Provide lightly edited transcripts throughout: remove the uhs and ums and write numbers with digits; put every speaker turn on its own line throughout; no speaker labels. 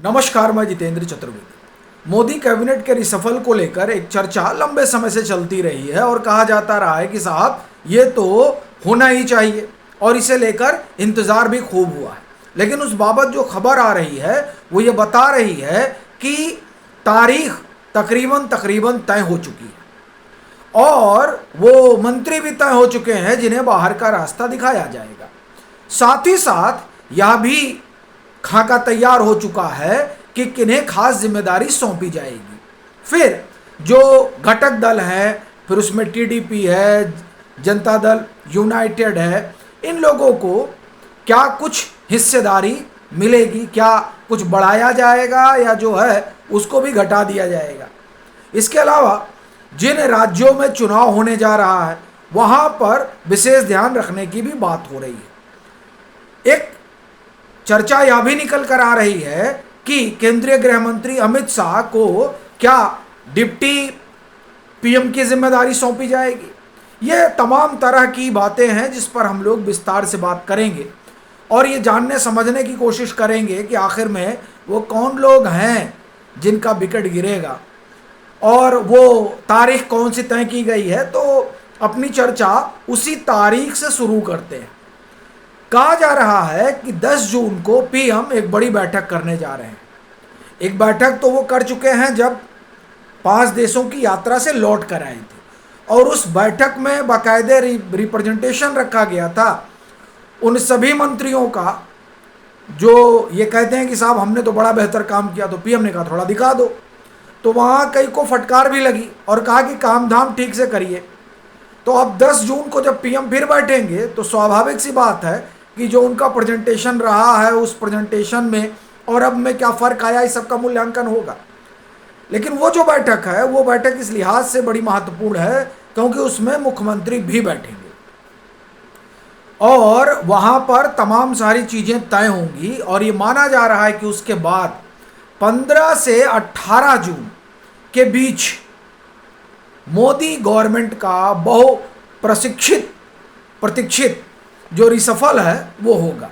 नमस्कार, मैं जितेंद्र चतुर्वेदी। मोदी कैबिनेट के रिसफल को लेकर एक चर्चा लंबे समय से चलती रही है और कहा जाता रहा है कि साहब ये तो होना ही चाहिए और इसे लेकर इंतज़ार भी खूब हुआ है। लेकिन उस बाबत जो खबर आ रही है वो ये बता रही है कि तारीख तकरीबन तय हो चुकी है और वो मंत्री भी तय हो चुके हैं जिन्हें बाहर का रास्ता दिखाया जाएगा। साथ ही साथ यह भी खाका तैयार हो चुका है कि किन्हें खास जिम्मेदारी सौंपी जाएगी। फिर जो घटक दल है, फिर उसमें टीडीपी है, जनता दल यूनाइटेड है, इन लोगों को क्या कुछ हिस्सेदारी मिलेगी, क्या कुछ बढ़ाया जाएगा या जो है उसको भी घटा दिया जाएगा। इसके अलावा जिन राज्यों में चुनाव होने जा रहा है वहाँ पर विशेष ध्यान रखने की भी बात हो रही है। एक चर्चा यह भी निकल कर आ रही है कि केंद्रीय गृह मंत्री अमित शाह को क्या डिप्टी पीएम की जिम्मेदारी सौंपी जाएगी। ये तमाम तरह की बातें हैं जिस पर हम लोग विस्तार से बात करेंगे और ये जानने समझने की कोशिश करेंगे कि आखिर में वो कौन लोग हैं जिनका विकेट गिरेगा और वो तारीख कौन सी तय की गई है। तो अपनी चर्चा उसी तारीख से शुरू करते हैं। कहा जा रहा है कि 10 जून को पीएम एक बड़ी बैठक करने जा रहे हैं। एक बैठक तो वो कर चुके हैं जब 5 देशों की यात्रा से लौट कर आए थे और उस बैठक में बाकायदे रिप्रेजेंटेशन रखा गया था उन सभी मंत्रियों का जो ये कहते हैं कि साहब हमने तो बड़ा बेहतर काम किया। तो पीएम ने कहा थोड़ा दिखा दो। तो वहाँ कई को फटकार भी लगी और कहा कि काम धाम ठीक से करिए। तो अब 10 जून को जब पीएम फिर बैठेंगे तो स्वाभाविक सी बात है कि जो उनका प्रेजेंटेशन रहा है उस प्रेजेंटेशन में और अब में क्या फ़र्क आया, इस सब का मूल्यांकन होगा। लेकिन वो जो बैठक है वो बैठक इस लिहाज से बड़ी महत्वपूर्ण है क्योंकि उसमें मुख्यमंत्री भी बैठेंगे और वहाँ पर तमाम सारी चीज़ें तय होंगी। और ये माना जा रहा है कि उसके बाद 15 से 18 जून के बीच मोदी गवर्नमेंट का बहु प्रतीक्षित जो रिसफल है वो होगा।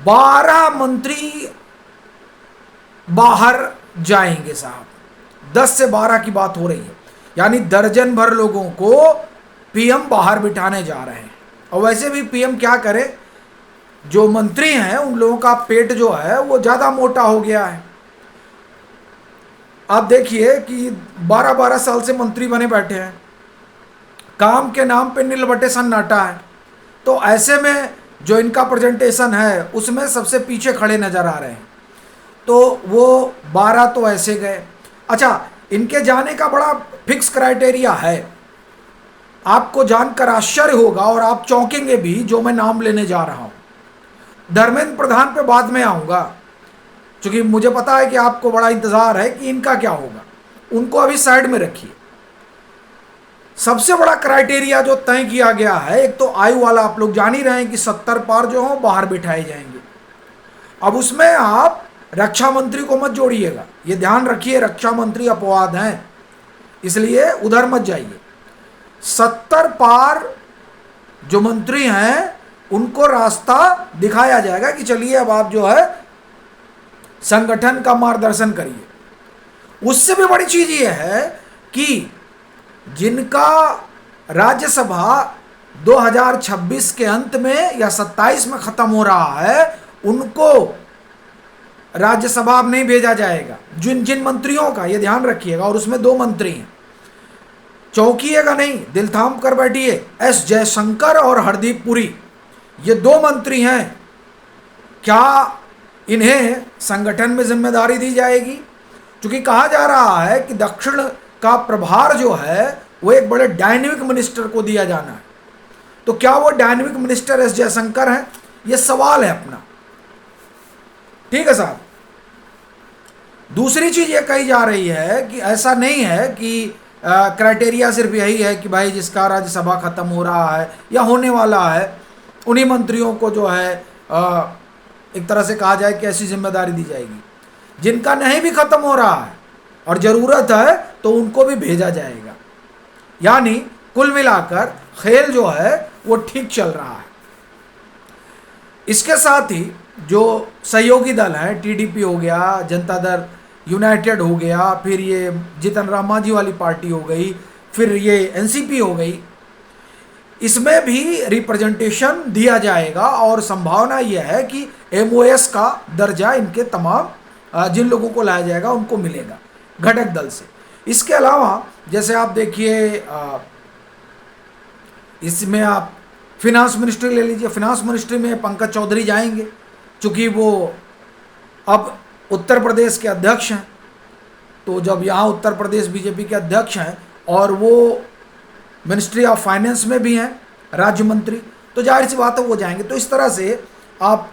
12 मंत्री बाहर जाएंगे साहब। 10 से 12 की बात हो रही है, यानी दर्जन भर लोगों को पीएम बाहर बिठाने जा रहे हैं। और वैसे भी पीएम क्या करे, जो मंत्री हैं उन लोगों का पेट जो है वो ज़्यादा मोटा हो गया है। आप देखिए कि 12-12 साल से मंत्री बने बैठे हैं, काम के नाम पे नीलबटे सन्नाटा है। तो ऐसे में जो इनका प्रेजेंटेशन है उसमें सबसे पीछे खड़े नज़र आ रहे हैं। तो वो 12 तो ऐसे गए। अच्छा, इनके जाने का बड़ा फिक्स क्राइटेरिया है। आपको जानकर आश्चर्य होगा और आप चौंकेंगे भी जो मैं नाम लेने जा रहा हूँ। धर्मेंद्र प्रधान पे बाद में आऊँगा क्योंकि मुझे पता है कि आपको बड़ा इंतज़ार है कि इनका क्या होगा। उनको अभी साइड में रखिए। सबसे बड़ा क्राइटेरिया जो तय किया गया है, एक तो आयु वाला, आप लोग जान ही रहे हैं कि 70 पार जो हो बाहर बिठाए जाएंगे। अब उसमें आप रक्षा मंत्री को मत जोड़िएगा, ये ध्यान रखिए, रक्षा मंत्री अपवाद हैं, इसलिए उधर मत जाइए। 70 पार जो मंत्री हैं उनको रास्ता दिखाया जाएगा कि चलिए अब आप जो है संगठन का मार्गदर्शन करिए। उससे भी बड़ी चीज़ ये है कि जिनका राज्यसभा 2026 के अंत में या 27 में ख़त्म हो रहा है उनको राज्यसभा अब नहीं भेजा जाएगा। जिन जिन मंत्रियों का, ये ध्यान रखिएगा, और उसमें 2 मंत्री हैं, चौंकिएगा नहीं, दिल थाम कर बैठिए। एस जयशंकर और हरदीप पुरी, ये 2 मंत्री हैं। क्या इन्हें संगठन में जिम्मेदारी दी जाएगी? क्योंकि कहा जा रहा है कि दक्षिण का प्रभार जो है वो एक बड़े डायनेमिक मिनिस्टर को दिया जाना है। तो क्या वो डायनेमिक मिनिस्टर एस जयशंकर हैं? ये सवाल है अपना। ठीक है साहब। दूसरी चीज़ ये कही जा रही है कि ऐसा नहीं है कि क्राइटेरिया सिर्फ यही है कि भाई जिसका राज्यसभा ख़त्म हो रहा है या होने वाला है उन्हीं मंत्रियों को जो है एक तरह से कहा जाए कि ऐसी जिम्मेदारी दी जाएगी। जिनका नहीं भी ख़त्म हो रहा है और ज़रूरत है तो उनको भी भेजा जाएगा। यानी कुल मिलाकर खेल जो है वो ठीक चल रहा है। इसके साथ ही जो सहयोगी दल हैं, टीडीपी हो गया, जनता दल यूनाइटेड हो गया, फिर ये जीतन राम मांझी वाली पार्टी हो गई, फिर ये एनसीपी हो गई, इसमें भी रिप्रेजेंटेशन दिया जाएगा और संभावना यह है कि एमओएस का दर्जा इनके तमाम जिन लोगों को लाया जाएगा उनको मिलेगा घटक दल से। इसके अलावा जैसे आप देखिए, इसमें आप फिनांस मिनिस्ट्री ले लीजिए, फिनांस मिनिस्ट्री में पंकज चौधरी जाएंगे, चूँकि वो अब उत्तर प्रदेश के अध्यक्ष हैं। तो जब यहाँ उत्तर प्रदेश बीजेपी के अध्यक्ष हैं और वो मिनिस्ट्री ऑफ फाइनेंस में भी हैं राज्य मंत्री, तो जाहिर सी बात है वो जाएंगे। तो इस तरह से आप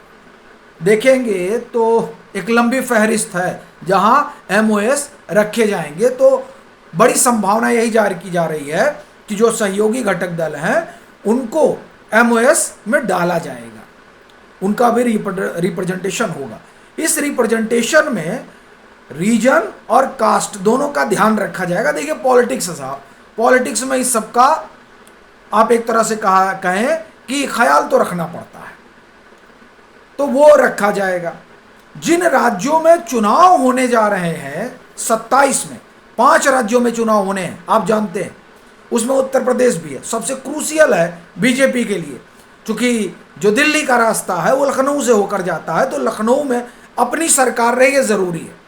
देखेंगे तो एक लंबी फहरिस्त है जहां एमओएस रखे जाएंगे। तो बड़ी संभावना यही जाहिर की जा रही है कि जो सहयोगी घटक दल हैं उनको एमओएस में डाला जाएगा, उनका भी रिप्रेजेंटेशन होगा। इस रिप्रेजेंटेशन में रीजन और कास्ट दोनों का ध्यान रखा जाएगा। देखिए पॉलिटिक्स है साहब, पॉलिटिक्स में इस सब का आप एक तरह से कहें कि ख्याल तो रखना पड़ता है, तो वो रखा जाएगा। जिन राज्यों में चुनाव होने जा रहे हैं 27 में, 5 राज्यों में चुनाव होने हैं आप जानते हैं, उसमें उत्तर प्रदेश भी है। सबसे क्रूसियल है बीजेपी के लिए, क्योंकि जो दिल्ली का रास्ता है वो लखनऊ से होकर जाता है, तो लखनऊ में अपनी सरकार रहे ये ज़रूरी है।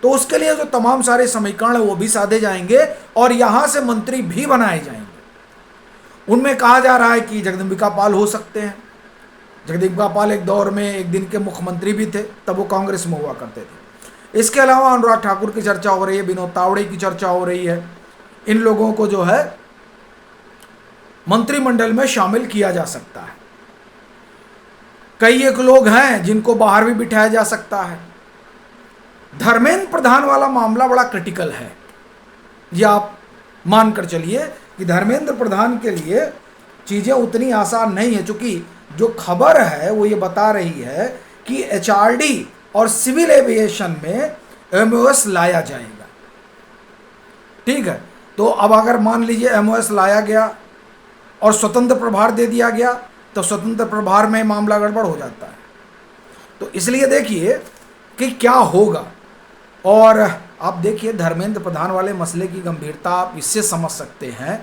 तो उसके लिए जो तमाम सारे समीकरण है वो भी साधे जाएंगे और यहाँ से मंत्री भी बनाए जाएंगे। उनमें कहा जा रहा है कि जगदम्बिका पाल हो सकते हैं। जगदम्बिका पाल एक दौर में एक दिन के मुख्यमंत्री भी थे, तब वो कांग्रेस में हुआ करते थे। इसके अलावा अनुराग ठाकुर की चर्चा हो रही है, विनोद तावड़े की चर्चा हो रही है। इन लोगों को जो है मंत्रिमंडल में शामिल किया जा सकता है। कई एक लोग हैं जिनको बाहर भी बिठाया जा सकता है। धर्मेंद्र प्रधान वाला मामला बड़ा क्रिटिकल है, ये आप मानकर चलिए कि धर्मेंद्र प्रधान के लिए चीज़ें उतनी आसान नहीं है, क्योंकि जो खबर है वो ये बता रही है कि एचआरडी और सिविल एविएशन में एमओएस लाया जाएगा। ठीक है, तो अब अगर मान लीजिए एमओएस लाया गया और स्वतंत्र प्रभार दे दिया गया, तो स्वतंत्र प्रभार में मामला गड़बड़ हो जाता है। तो इसलिए देखिए कि क्या होगा। और आप देखिए धर्मेंद्र प्रधान वाले मसले की गंभीरता आप इससे समझ सकते हैं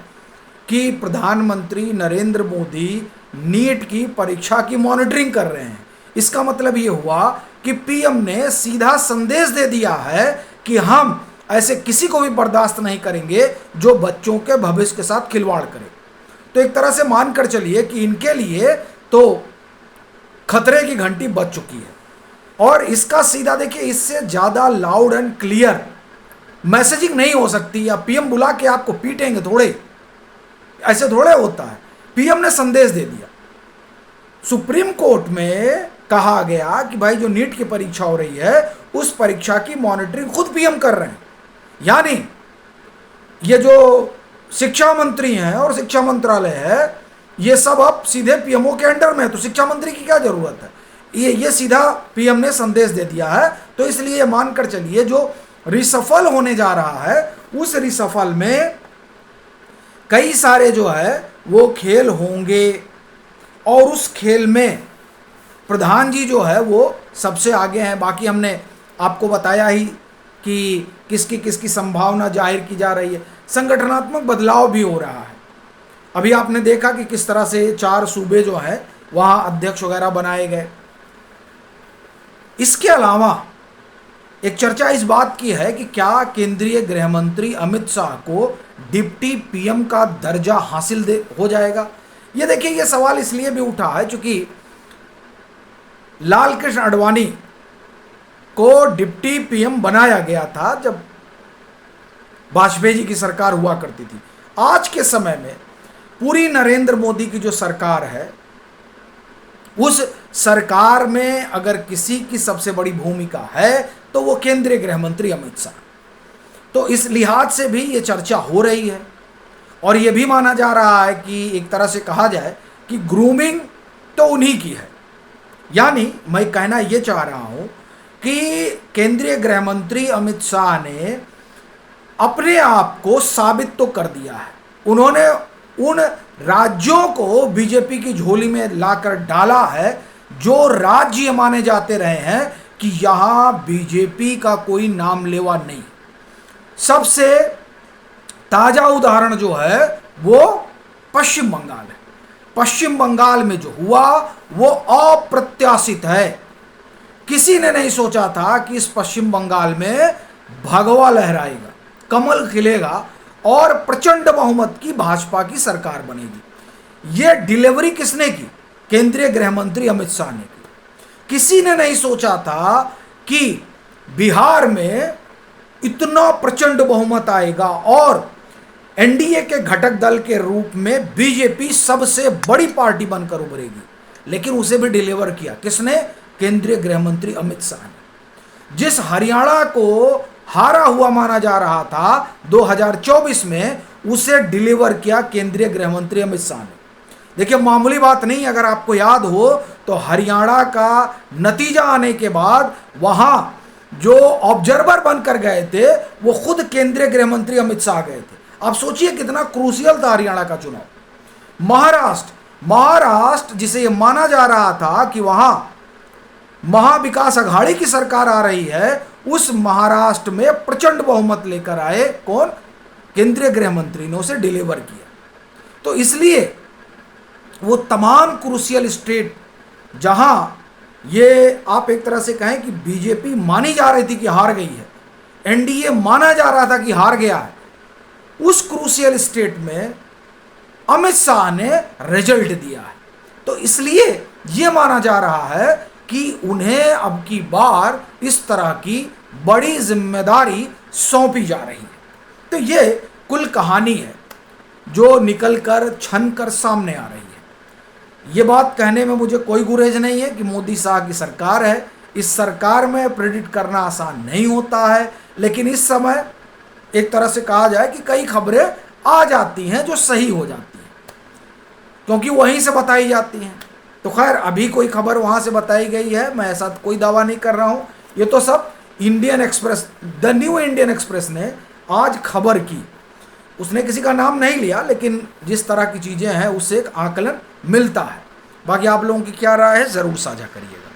कि प्रधानमंत्री नरेंद्र मोदी नीट की परीक्षा की मॉनिटरिंग कर रहे हैं। इसका मतलब ये हुआ कि पीएम ने सीधा संदेश दे दिया है कि हम ऐसे किसी को भी बर्दाश्त नहीं करेंगे जो बच्चों के भविष्य के साथ खिलवाड़ करे। तो एक तरह से मानकर चलिए कि इनके लिए तो खतरे की घंटी बज चुकी है। और इसका सीधा देखिए, इससे ज़्यादा लाउड एंड क्लियर मैसेजिंग नहीं हो सकती। या पीएम बुला के आपको पीटेंगे थोड़े, ऐसे थोड़े होता है। पीएम ने संदेश दे दिया। सुप्रीम कोर्ट में कहा गया कि भाई जो नीट की परीक्षा हो रही है उस परीक्षा की मॉनिटरिंग खुद पीएम कर रहे हैं। यानी ये जो शिक्षा मंत्री हैं और शिक्षा मंत्रालय है, ये सब अब सीधे पीएमओ के अंडर में है, तो शिक्षा मंत्री की क्या जरूरत है। ये सीधा पीएम ने संदेश दे दिया है। तो इसलिए मानकर चलिए जो रिसफल होने जा रहा है उस रिसफल में कई सारे जो है वो खेल होंगे और उस खेल में प्रधान जी जो है वो सबसे आगे हैं। बाकी हमने आपको बताया ही कि किसकी किसकी संभावना जाहिर की जा रही है। संगठनात्मक बदलाव भी हो रहा है। अभी आपने देखा कि किस तरह से 4 सूबे जो हैं वहाँ अध्यक्ष वगैरह बनाए गए। इसके अलावा एक चर्चा इस बात की है कि क्या केंद्रीय गृह मंत्री अमित शाह को डिप्टी पीएम का दर्जा हासिल हो जाएगा। ये देखिए, ये सवाल इसलिए भी उठा है क्योंकि लाल कृष्ण आडवाणी को डिप्टी पीएम बनाया गया था जब वाजपेयी जी की सरकार हुआ करती थी। आज के समय में पूरी नरेंद्र मोदी की जो सरकार है उस सरकार में अगर किसी की सबसे बड़ी भूमिका है तो वो केंद्रीय गृह मंत्री अमित शाह। तो इस लिहाज से भी ये चर्चा हो रही है और ये भी माना जा रहा है कि एक तरह से कहा जाए कि ग्रूमिंग तो उन्हीं की है। यानी मैं कहना ये चाह रहा हूँ कि केंद्रीय गृह मंत्री अमित शाह ने अपने आप को साबित तो कर दिया है। उन्होंने उन राज्यों को बीजेपी की झोली में लाकर डाला है जो राज्य माने जाते रहे हैं कि यहां बीजेपी का कोई नाम लेवा नहीं। सबसे ताजा उदाहरण जो है वो पश्चिम बंगाल है। पश्चिम बंगाल में जो हुआ वो अप्रत्याशित है। किसी ने नहीं सोचा था कि इस पश्चिम बंगाल में भगवा लहराएगा, कमल खिलेगा और प्रचंड बहुमत की भाजपा की सरकार बनेगी। ये डिलीवरी किसने की? केंद्रीय गृह मंत्री अमित शाह ने की। किसी ने नहीं सोचा था कि बिहार में इतना प्रचंड बहुमत आएगा और एनडीए के घटक दल के रूप में बीजेपी सबसे बड़ी पार्टी बनकर उभरेगी। लेकिन उसे भी डिलीवर किया किसने? केंद्रीय गृह मंत्री अमित शाह ने। जिस हरियाणा को हारा हुआ माना जा रहा था 2024 में, उसे डिलीवर किया केंद्रीय गृह मंत्री अमित शाह ने। देखिए, मामूली बात नहीं। अगर आपको याद हो तो हरियाणा का नतीजा आने के बाद वहां जो ऑब्जर्वर बनकर गए थे वो खुद केंद्रीय गृह मंत्री अमित शाह गए थे। आप सोचिए कितना क्रूशियल था हरियाणा का चुनाव। महाराष्ट्र जिसे ये माना जा रहा था कि वहां महाविकास अघाड़ी की सरकार आ रही है, उस महाराष्ट्र में प्रचंड बहुमत लेकर आए कौन? केंद्रीय गृह मंत्री ने उसे डिलीवर किया। तो इसलिए वो तमाम क्रूशियल स्टेट जहां ये आप एक तरह से कहें कि बीजेपी मानी जा रही थी कि हार गई है, एनडीए माना जा रहा था कि हार गया है, उस क्रूशियल स्टेट में अमित शाह ने रिजल्ट दिया है। तो इसलिए यह माना जा रहा है कि उन्हें अब की बार इस तरह की बड़ी जिम्मेदारी सौंपी जा रही है। तो ये कुल कहानी है जो निकलकर छनकर सामने आ रही है। ये बात कहने में मुझे कोई गुरेज नहीं है कि मोदी शाह की सरकार है। इस सरकार में प्रेडिक्ट करना आसान नहीं होता है, लेकिन इस समय एक तरह से कहा जाए कि कई खबरें आ जाती हैं जो सही हो जाती हैं, क्योंकि वहीं से बताई जाती हैं। तो खैर, अभी कोई खबर वहां से बताई गई है, मैं ऐसा कोई दावा नहीं कर रहा हूं। ये तो सब Indian express, the new Indian express ने आज खबर की। उसने किसी का नाम नहीं लिया, लेकिन जिस तरह की चीज़ें हैं उससे एक आकलन मिलता है। बाकी आप लोगों की क्या राय है, ज़रूर साझा करिएगा।